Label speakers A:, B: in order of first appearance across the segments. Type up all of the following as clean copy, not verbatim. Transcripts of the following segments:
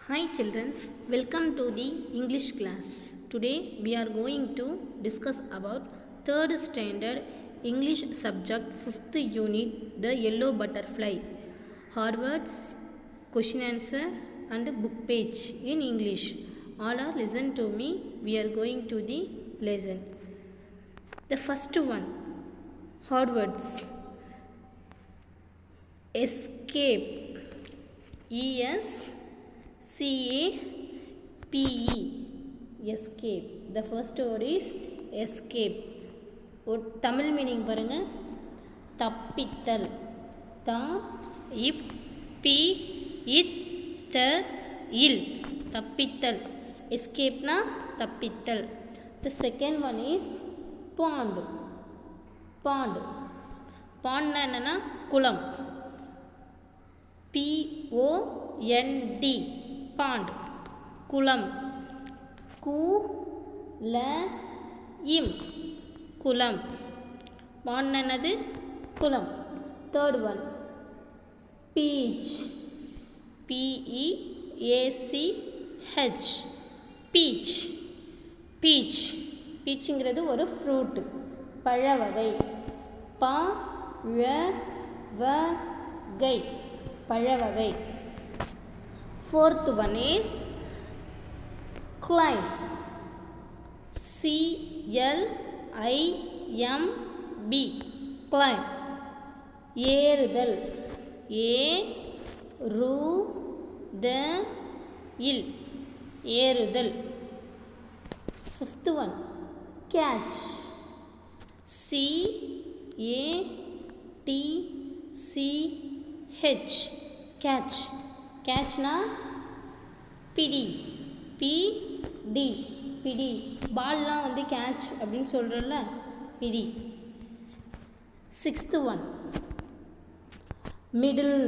A: Hi children, welcome to the English class. Today we are going to discuss about 3rd standard English subject 5th unit The Yellow Butterfly. Hard words, question answer and book page in English. All are listen to me. We are going to the lesson. The first one, hard words. Escape. E-S-C-A-P-E. Escape. The first word is escape. Tamil meaning பாருங்க தப்பித்தல். த இப் B இத் த இல் தப்பித்தல். Escape-னா தப்பித்தல். The second one is pond. Pond. Pond-னா என்னன்னா குளம். P-O-N-D pond குளம். கு-ல-இம் குளம். pond என்னது குளம். Third one peach. P-E-A-C-H peach. peach peachங்கிறது ஒரு ஃப்ரூட் பழ வகை. பழவகை பழ வகை. Fourth one is climb. C-L-I-M-B climb ஏறுதல். ஏறுதல் ஏறுதல். Fifth one catch. C-A-T-C-H catch. catchனா பிடி. பிடி பிடி. பால்லாம் வந்து கேட்ச் அப்படின்னு சொல்கிறோம்ல பிடி. Sixth one middle.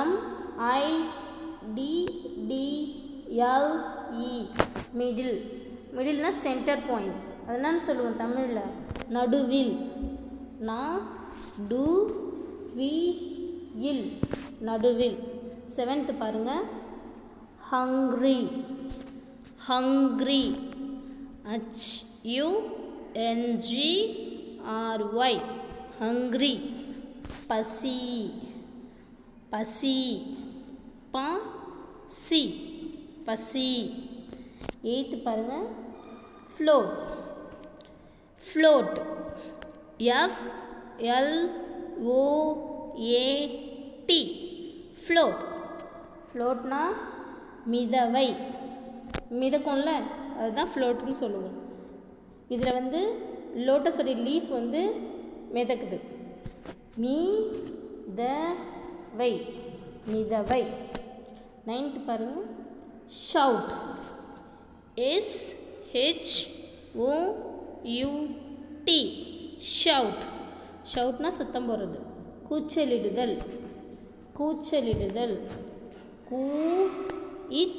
A: M-I-D-D-L-E middle. மிடில்னா சென்டர் பாயிண்ட். அதனால சொல்லுவோம் தமிழில் நடுவில். நடுவில் நடுவில். செவன்த் பாருங்க ஹங்க்ரி. ஹங்க்ரி H-U-N-G-R-Y ஹங்க்ரி பசி. பசி பசி பசி. எய்த்து பாருங்க ஃப்ளோட். Float F-L-O-A-T float. ஃப்ளோட்னா மிதவை. மிதக்கும்ல அதுதான் ஃப்ளோட்டுன்னு சொல்லுவோம். இதில் வந்து லோட்டஸோடைய லீஃப் வந்து மிதக்குது. மீதவை மிதவை. நைன்த்து பாருங்கள் ஷவுட். S-H-O-U-T shout. ஷவுட்னா சத்தம் போடுறது. கூச்சலிடுதல். கூச்சலிடுதல். கூச்சலிடுதல்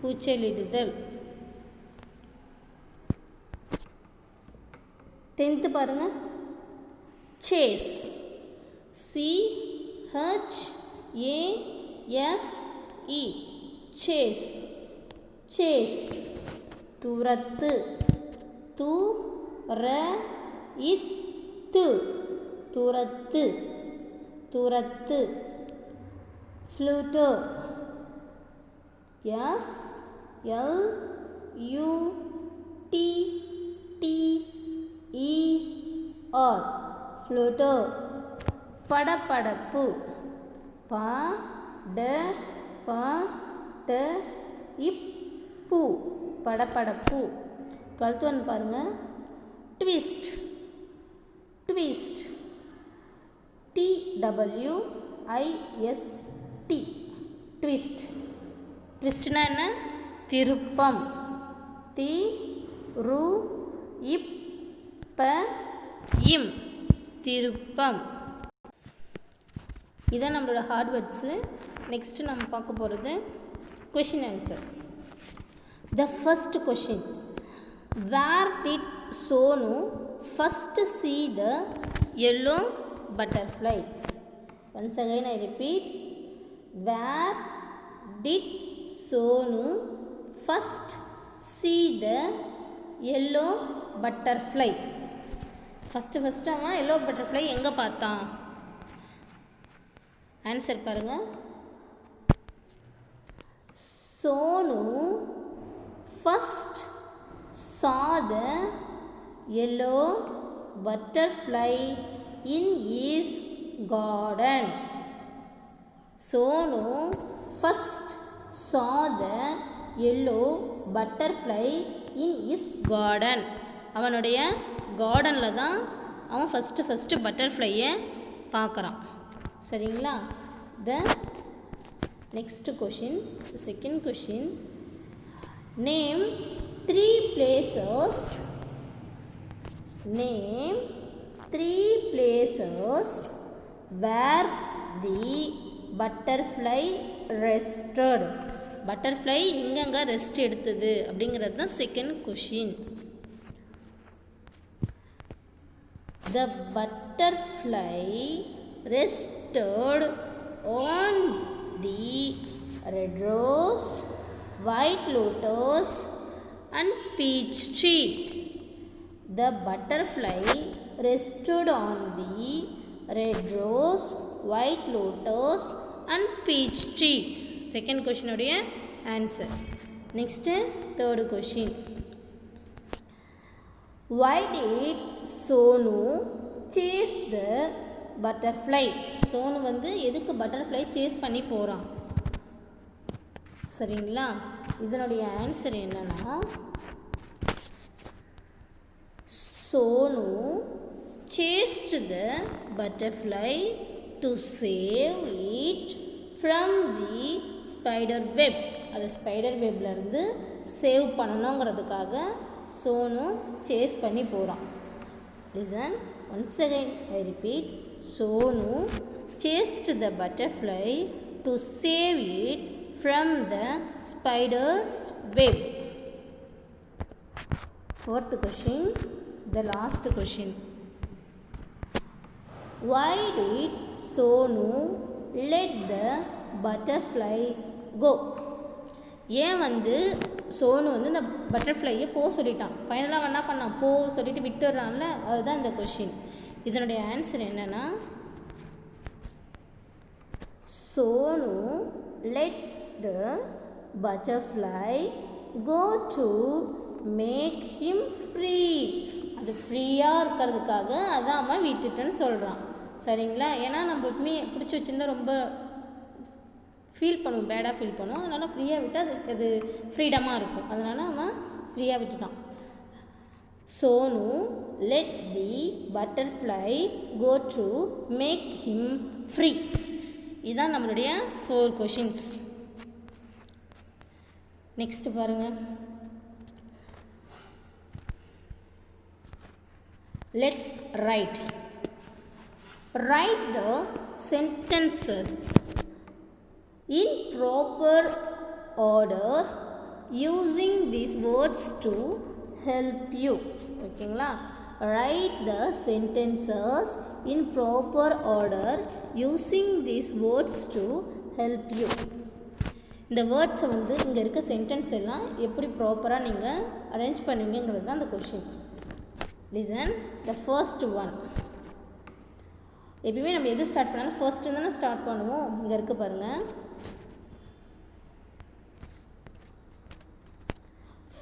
A: கூச்சலிடுதல். டென்த்து பாருங்க சேஸ். C-H-A-S-E chase. சேஸ் துரத்து. துரத்து துரத்து துரத்து. ஃப்ளூட்டர். F-L-U-T-T-E-R ஃப்ளூட்டர். படபடப்பு. ப-ட-ப-ட-இப்பு படபடப்பு. 12th ஒன் பாருங்கள் ட்விஸ்ட். Twist T-W-I-S-T twist. ட்விஸ்ட்னா என்ன திருப்பம். தி-ரு-இப்-ப-இம் திருப்பம். இதான் நம்மளோட ஹார்ட் வேர்ட்ஸு. நெக்ஸ்ட்டு நம்ம பார்க்க போகிறது question answer. The first question where did Sonu first see the yellow butterfly. Once again I repeat. Where did Sonu first see the yellow butterfly? First அவன் yellow butterfly எங்கே பார்த்தான்? ஆன்சர் பாருங்க. Sonu first saw the yellow butterfly in his garden. Sonu first saw the yellow butterfly in his garden. அவனுடைய கார்டனில் தான் அவன் first பட்டர்ஃப்ளையை பார்க்குறான். சரிங்களா? The next question, second question. Name 3 places. Name 3 places where the butterfly rested. Butterfly எங்கெங்கே rest எடுத்தது அப்படிங்கிறது தான் second question. The butterfly rested on the red rose, white lotus and peach tree. The butterfly rested on the red rose, white lotus and peach tree. Second question உடைய answer. Next third question. Why did Sonu chase the butterfly? Sonu வந்து எதுக்கு butterfly chase பண்ணி போகிறான்? சரிங்களா? இதனுடைய answer என்னன்னா, Sonu chased the butterfly to save it from the spider web. அது spider வெப்லேருந்து சேவ் பண்ணணுங்கிறதுக்காக சோனு சேஸ் பண்ணி போகிறான். Listen once again I repeat. Sonu chased the butterfly to save it from the spider's web. Fourth question, the last question. Why did Sonu let the butterfly go? ஏன் வந்து சோனு வந்து இந்த பட்டர்ஃப்ளையை போக சொல்லிட்டான்? ஃபைனலாக என்ன பண்ணான்? போ சொல்லிட்டு விட்டுடுறான்ல, அதுதான் இந்த கொஷின். இதனுடைய ஆன்சர் என்னன்னா, Sonu let the butterfly go to make him free. அது ஃப்ரீயாக இருக்கிறதுக்காக அதான் அவன் விட்டுட்டேன்னு சொல்கிறான். சரிங்களா? ஏன்னா நம்ம எப்பவுமே பிடிச்சி வச்சுருந்தா ரொம்ப ஃபீல் பண்ணுவோம், பேடாக ஃபீல் பண்ணுவோம். அதனால் ஃப்ரீயாக விட்டால் அது ஃப்ரீடமாக இருக்கும். அதனால் அவன் ஃப்ரீயாக விட்டுட்டான். Sonu let the butterfly go to make him free. இதுதான் நம்மளுடைய 4 questions. நெக்ஸ்ட் பாருங்கள். Let's write. Write the sentences in proper order using these words to help you. ஓகேங்களா? Write the sentences in proper order using these words to help you. இந்த வேர்ட்ஸை வந்து இங்கே இருக்க sentence எல்லாம் எப்படி ப்ராப்பராக நீங்கள் அரேஞ்ச் பண்ணுவீங்கிறது தான் அந்த question. Listen the first one. எப்பயுமே நம்ம எது ஸ்டார்ட் பண்ணாலும் ஃபர்ஸ்ட்டு தானே ஸ்டார்ட் பண்ணுவோம். இங்கே இருக்குது பாருங்கள்.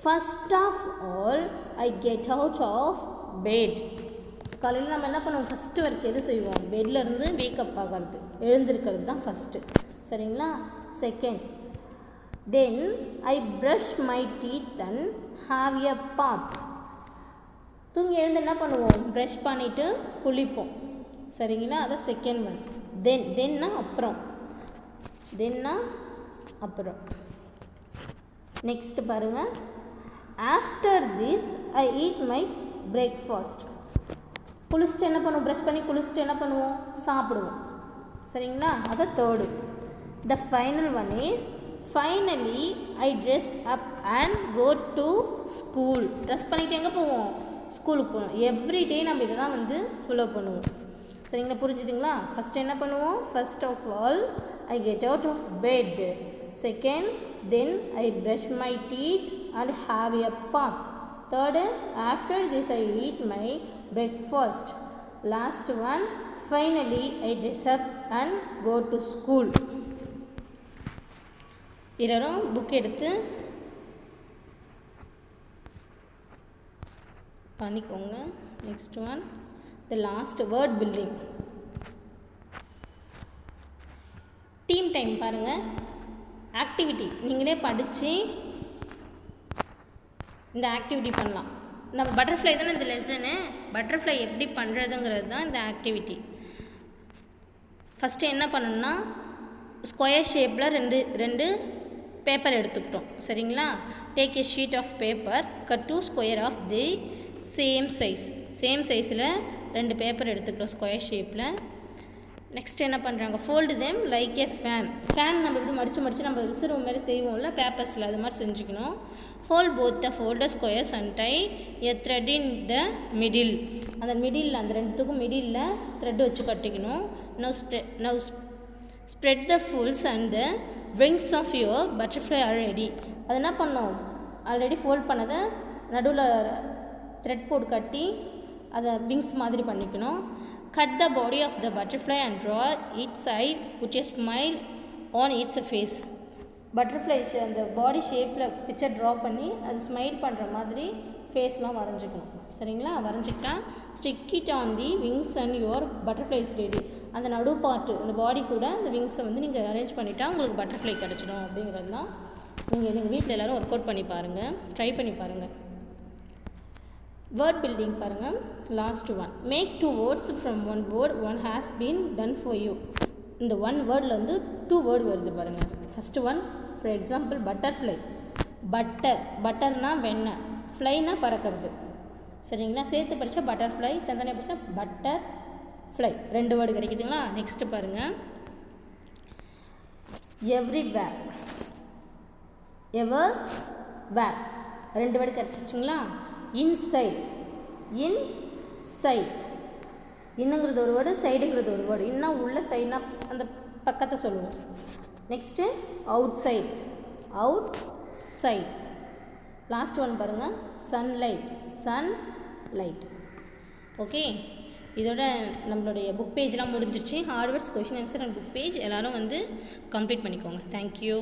A: First of all, I get out of bed. காலையில் நம்ம என்ன பண்ணுவோம்? ஃபஸ்ட்டு ஒர்க் எது செய்வோம்? பெட்லேருந்து வேக்கப் ஆகிறது, எழுந்திருக்கிறது தான் ஃபஸ்ட்டு. சரிங்களா? Second, then I brush my teeth and have a bath. தூங்கி எழுந்து என்ன பண்ணுவோம்? ப்ரஷ் பண்ணிவிட்டு குளிப்போம். சரிங்களா? அதான் செகண்ட் ஒன். தென்னா அப்புறம், அப்புறம். நெக்ஸ்ட் பாருங்கள். After this I eat my breakfast. குளிச்சுட்டு என்ன பண்ணுவோம்? ப்ரஷ் பண்ணி குளிச்சுட்டு என்ன பண்ணுவோம்? சாப்பிடுவோம். சரிங்களா? அது third. The final one is finally I dress up and go to school. Dress பண்ணிவிட்டு எங்கே போவோம்? ஸ்கூலுக்கு போவோம். எவ்ரி டே நம்ம இதை தான் வந்து ஃபாலோ பண்ணுவோம். சரிங்களா, புரிஞ்சுதுங்களா? ஃபஸ்ட்டு என்ன பண்ணுவோம்? First of all I get out of bed. Second, then I brush my teeth and have a bath. Third, after this I eat my breakfast. Last one, finally I dress up and go to school. எல்லாரும் book எடுத்து பண்ணிக்கோங்க. Next one, the last word building. Team time பாருங்கள். Activity நீங்களே படித்து இந்த activity பண்ணலாம். நம்ம butterfly தானே இந்த லெசனு. பட்டர்ஃப்ளை எப்படி பண்ணுறதுங்கிறது தான் இந்த ஆக்டிவிட்டி. ஃபஸ்ட்டு என்ன பண்ணணும்னா, ஸ்கொயர் ஷேப்பில் ரெண்டு பேப்பர் எடுத்துக்கிட்டோம். சரிங்களா? Take a sheet of paper, cut 2 square of the same சைஸில் 2 பேப்பர் எடுத்துக்கிட்டோம் ஸ்கொயர் ஷேப்பில். நெக்ஸ்ட் என்ன பண்ணுறாங்க, fold them like a fan. நம்ம இப்படி மடித்து நம்ம விசிறு மாதிரி செய்வோம்ல பேப்பர்ஸில், அது மாதிரி செஞ்சுக்கணும். Hole both the folder squares and tie a thread in the middle. அந்த மிடில், அந்த ரெண்டுத்துக்கும் மிடில் த்ரெட் வச்சு கட்டிக்கணும். Now spread the folds and the wings of your butterfly are ready. அது என்ன பண்ணோம், ஆல்ரெடி ஃபோல்ட் பண்ணதை நடுவில் த்ரெட் போட்டு கட்டி அதை விங்ஸ் மாதிரி பண்ணிக்கணும். Cut the body of the butterfly and draw its eye put a smile on its face. Butterfly அந்த பாடி ஷேப்பில் பிக்சர் ட்ரா பண்ணி அது ஸ்மைல் பண்ணுற மாதிரி ஃபேஸ்லாம் வரைஞ்சிக்கணும். சரிங்களா? வரைஞ்சிக்கிட்டா stick it on the wings and your butterfly's ready. அந்த நடு பார்ட்டு, அந்த பாடி கூட அந்த விங்ஸை வந்து நீங்கள் அரேஞ்ச் பண்ணிட்டா உங்களுக்கு பட்டர்ஃப்ளை கிடச்சிடும். அப்படிங்கிறது தான் நீங்கள் வீட்டில் எல்லோரும் ஒர்க் அவுட் பண்ணி பாருங்கள், ட்ரை பண்ணி பாருங்கள். வேர்ட் பில்டிங் பாருங்கள். Last one, make 2 words from 1 word, 1 has been done for you. இந்த 1 வேர்டில் வந்து 2 வேர்டு வருது பாருங்கள். First one, for example butterfly. பட்டர்னா வெண்ணெய், ஃப்ளைனா பறக்கிறது. சரிங்களா? சேர்த்து படித்தா பட்டர்ஃப்ளை, தந்தனை படித்தா பட்டர் ஃப்ளை. 2 வேர்டு கிடைக்குதுங்களா? நெக்ஸ்ட்டு பாருங்கள், எவ்ரிவேர். வேர் 2 வேர்டு கிடச்சிச்சுங்களா? இன்சைட். இன்னுங்கிறது ஒரு வேர்டு, சைடுங்கிறது ஒரு வேர்டு. இன்னும் உள்ள, சைட்னா அந்த பக்கத்தை சொல்லுவோம். Next outside. Last one பாருங்கள், சன்லைட். ஓகே, இதோட நம்மளுடைய புக் பேஜ்லாம் முடிஞ்சிருச்சு. Hard words, question answer and book page எல்லோரும் வந்து கம்ப்ளீட் பண்ணிக்கோங்க. தேங்க்யூ.